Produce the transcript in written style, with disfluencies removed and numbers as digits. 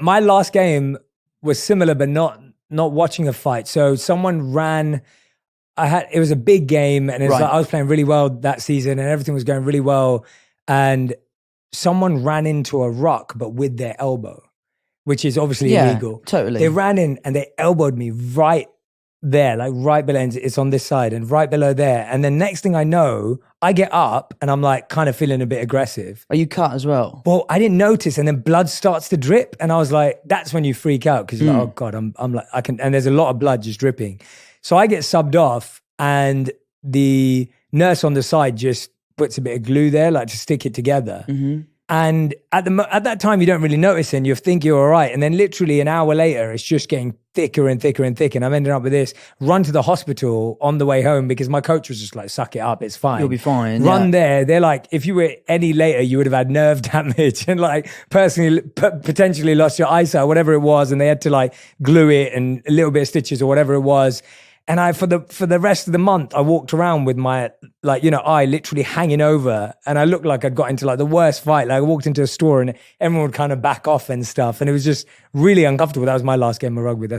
My last game was similar, but not watching a fight. So someone ran. It was a big game, and it was like I was playing really well that season, and everything was going really well. And someone ran into a ruck, but with their elbow, which is obviously illegal. Totally. They ran in and they elbowed me right there, like right below. It's on this side and right below there. And then next thing I know, I get up and I'm like kind of feeling a bit aggressive. Are you cut as well? Well, I didn't notice, and then blood starts to drip, and I was like, that's when you freak out because you're like, oh God, I'm like, and there's a lot of blood just dripping. So I get subbed off, and the nurse on the side just puts a bit of glue there, like to stick it together. Mm-hmm. And at that time, you don't really notice, and you think you're all right. And then literally an hour later, it's just getting thicker and thicker and thicker. And I'm ending up with this run to the hospital on the way home because my coach was just like, suck it up, it's fine. You'll be fine. Run there. They're like, if you were any later, you would have had nerve damage and like potentially lost your eyesight, whatever it was. And they had to like glue it and a little bit of stitches or whatever it was. And for the rest of the month, I walked around with my, like, you know, eye literally hanging over, and I looked like I'd got into like the worst fight. Like I walked into a store and everyone would kind of back off and stuff. And it was just really uncomfortable. That was my last game of rugby.